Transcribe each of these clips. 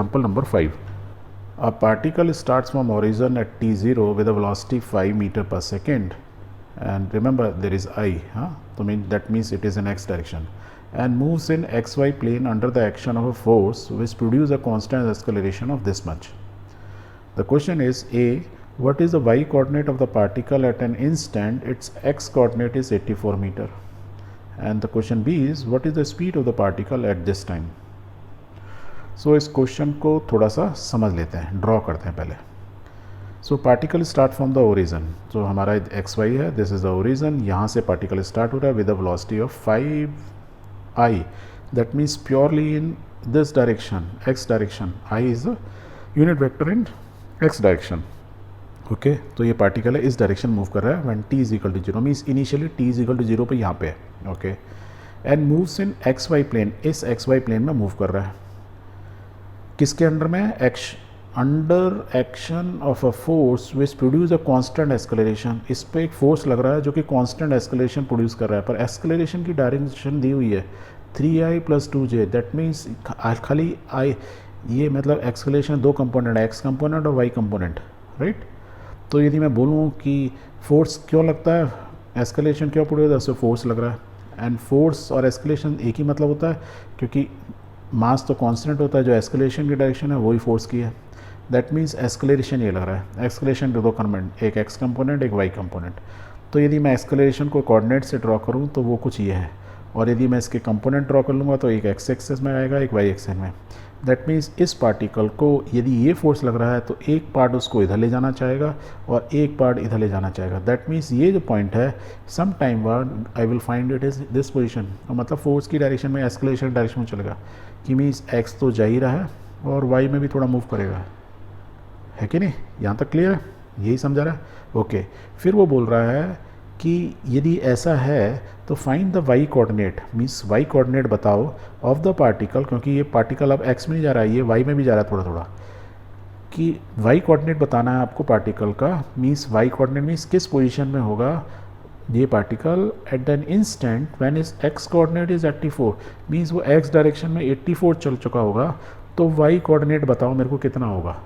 Example number 5. A particle starts from origin at t0 with a velocity 5 meter per second, and remember there is I, so that means it is in x direction, and moves in xy plane under the action of a force which produces a constant acceleration of this much. The question is A. What is the y coordinate of the particle at an instant its x coordinate is 84 meter? And the question B is what is the speed of the particle at this time? सो इस question को थोड़ा सा समझ लेते हैं, draw करते हैं पहले. So particle start from the origin, जो हमारा एक्स वाई है, दिस इज द ओरिजन. यहाँ से पार्टिकल स्टार्ट हो रहा है with a velocity of 5i. That means purely in this direction, X direction. i is the unit vector in X direction. Okay, तो ये पार्टिकल है इस डायरेक्शन मूव कर रहा है when t is equal to 0, means initially t is equal to 0 पे यहाँ पे है. Okay, and moves in x y plane, इस एक्स वाई प्लेन में मूव कर रहा है. किसके अंडर में? Under action of a force which produce a constant acceleration. इस पे एक फोर्स लग रहा है जो कि कांस्टेंट एक्सेलरेशन प्रोड्यूस कर रहा है, पर एक्सेलरेशन की डायरेक्शन दी हुई है 3i + 2j. दैट मीन्स खाली i, ये मतलब एक्सेलरेशन दो कंपोनेंट है, एक्स कंपोनेंट और वाई कंपोनेंट, राइट. तो यदि मैं बोलूँ कि फोर्स क्यों लगता है, एक्सेलरेशन क्यों प्रोड्यूस, उससे फोर्स लग रहा है. एंड फोर्स और एक्सेलरेशन एक ही मतलब होता है, क्योंकि मास तो कांस्टेंट होता है, जो एक्सेलरेशन की डायरेक्शन है वही फोर्स की है. दैट मीन्स एक्सेलरेशन ये लग रहा है. एक्सेलरेशन के दो कंपोनेंट, एक एक्स कंपोनेंट एक वाई कंपोनेंट. तो यदि मैं एक्सेलरेशन को कोऑर्डिनेट से ड्रॉ करूँ तो वो कुछ ये है, और यदि मैं इसके कंपोनेंट ड्रॉ कर लूँगा तो एक एक्स एक्सेस में आएगा, एक वाई एक्सेस में. दैट मीन्स इस पार्टिकल को यदि ये फोर्स लग रहा है तो एक पार्ट उसको इधर ले जाना चाहेगा और एक पार्ट इधर ले जाना चाहेगा. दैट मीन्स ये जो पॉइंट है, सम टाइम बाद I will find it is this position. और मतलब फोर्स की डायरेक्शन में एक्सेलरेशन डायरेक्शन में चलेगा, कि मीन्स एक्स तो जा ही रहा है और वाई में भी थोड़ा मूव करेगा, है कि नहीं? यहाँ तक क्लियर है? यही समझा रहा है? ओके. फिर वो बोल रहा है कि यदि ऐसा है तो find the y coordinate, means y coordinate बताओ ऑफ द पार्टिकल, क्योंकि ये पार्टिकल अब एक्स में नहीं जा रहा है, ये वाई में भी जा रहा है थोड़ा थोड़ा, कि वाई कोऑर्डिनेट बताना है आपको पार्टिकल का. मीन्स वाई कोऑर्डिनेट मीन्स किस पोजीशन में होगा ये particle at an instant when is x coordinate is 84. Means वो एक्स डायरेक्शन में 84 चल चुका होगा. तो वाई कोऑर्डिनेट बताओ मेरे को कितना होगा,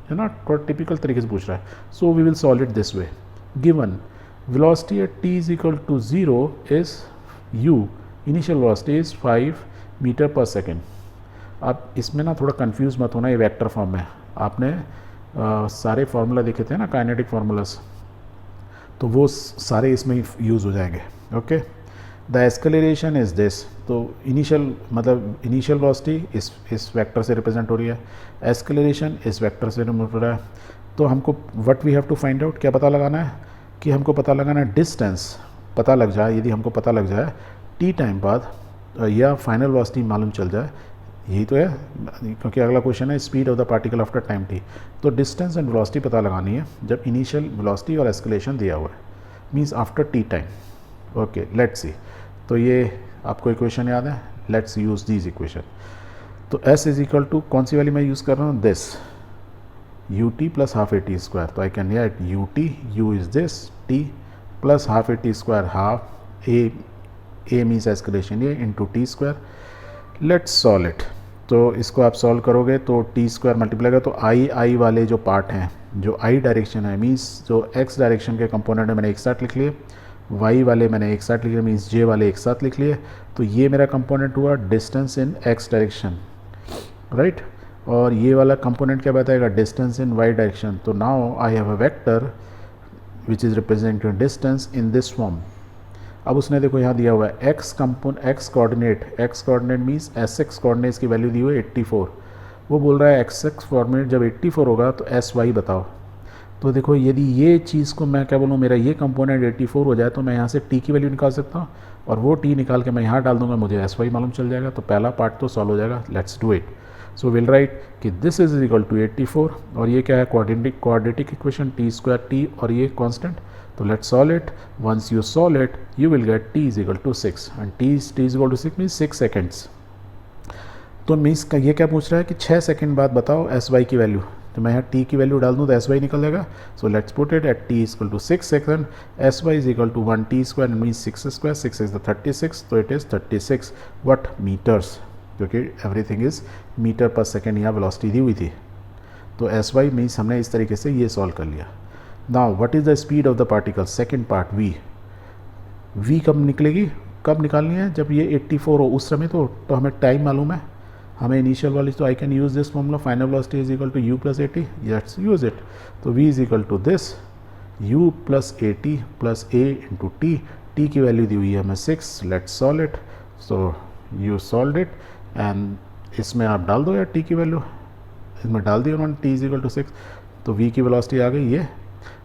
है ना? थोड़ा टिपिकल तरीके से पूछ रहा है. So we will solve it this way. Given velocity at t is equal to 0 is u, initial velocity is 5 meter per second. आप इसमें ना थोड़ा कंफ्यूज मत होना, ये वेक्टर फॉर्म में. आपने सारे फार्मूला देखे थे ना, काइनेटिक फार्मूलास, तो वो सारे इसमें यूज़ हो जाएंगे. Okay. The acceleration is this, तो इनिशियल मतलब इनिशियल वेलोसिटी इस वेक्टर से रिप्रेजेंट हो रही है, एक्सेलरेशन इस वेक्टर से रिप्रेजेंट हो रहा है. तो हमको what we have to find out, क्या पता लगाना है? कि हमको पता लगाना डिस्टेंस पता लग जाए. यदि हमको पता लग जाए टी टाइम बाद या फाइनल वेलोसिटी मालूम चल जाए, यही तो है, क्योंकि अगला क्वेश्चन है speed of the particle after time T. तो डिस्टेंस एंड वेलोसिटी पता लगानी है जब इनिशियल वेलोसिटी और एक्सेलरेशन दिया हुआ है, means after T time. Okay, let's see. तो ये आपको इक्वेशन याद है, लेट्स यूज़ दीज इक्वेशन. तो एस इज इक्वल टू कौन सी वाली मैं यूज़ कर रहा हूँ, this ut plus half at square. तो I can write ut, u is this, t plus half at square, half a means acceleration ये into t square. Let's solve it. तो इसको आप सॉल्व करोगे तो t स्क्वायर मल्टीप्लाई करो तो i वाले जो पार्ट हैं, जो i डायरेक्शन है, मीन्स जो x डायरेक्शन के कंपोनेंट है मैंने एक साथ लिख लिए, y वाले मैंने एक साथ लिख लिए, मीन्स j वाले एक साथ लिख लिए. तो ये मेरा कंपोनेंट हुआ distance in x direction, right. और ये वाला कंपोनेंट क्या बताएगा, डिस्टेंस इन वाई डायरेक्शन. तो now I have a vector which is representing distance in this form. अब उसने देखो यहाँ दिया हुआ है x coordinate means S x coordinates की वैल्यू दी हुई है 84. वो बोल रहा है एक्स एक्स कोऑर्डिनेट जब 84 होगा तो एस वाई बताओ. तो देखो यदि ये चीज़ को मैं क्या बोलूँ, मेरा ये कंपोनेंट 84 हो जाए तो मैं यहाँ से टी की वैल्यू निकाल सकता हूँ, और वो टी निकाल के मैं यहाँ डाल दूँगा, मुझे एस वाई मालूम चल जाएगा. तो पहला पार्ट तो सॉल्व हो जाएगा. Let's do it. So will write कि दिस इज इक्वल टू 84, और ये क्या है, quadratic equation t square t, और ये कांस्टेंट. तो let's solve it. Once you solve it you will get t is equal to 6, and t is equal to 6 means 6 seconds. तो means का ये क्या पूछ रहा है कि 6 सेकेंड बाद बताओ एस वाई की वैल्यू. तो मैं यहाँ t की वैल्यू डाल दूँ तो एस वाई निकल जाएगा. So let's put it at t is equal to 6 second. S y is equal to 1t square means 6 square, 6 is the 36. तो इट इज़ 36 वट मीटर्स. क्योंकि everything is meter per second यहाँ velocity दी हुई थी। तो S Y means हमने इस तरीके से ये सॉल्व कर लिया। Now what is the speed of the particle, second part we कब निकलेगी, कब निकालनी है, जब ये 84 हो उस समय तो हमें टाइम मालूम है, हमें इनिशियल वाली, तो I can use this formula, final velocity is equal to u plus a t, let's use it. तो v is equal to this u plus a t plus a into t की value दी हुई है हमें 6, let's solve it. So you solve it and इसमें आप डाल दो यार टी की वैल्यू, इसमें डाल दी उन्होंने, टी इज इक्वल टू 6, तो v की वेलोसिटी आ गई ये,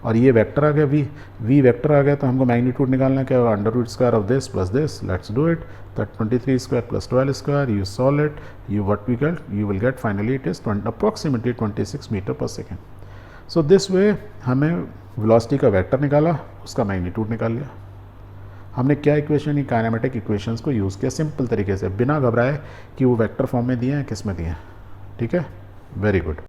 और ये वेक्टर आ गया v वेक्टर आ गया, तो हमको मैग्नीट्यूड निकालना है क्या, under root square of this plus this, let's do it. तो 23 square plus 12 square, you solve it, you what we get, you will get finally it is approximately 26 meter per second. So this way हमें velocity का vector निकाला, उसका magnitude निकाल लिया। हमने क्या equation, kinematic equations को यूज़ किया सिंपल तरीके से, बिना घबराए कि वो वेक्टर फॉर्म में दिए हैं किस में दिए हैं। ठीक है, वेरी गुड।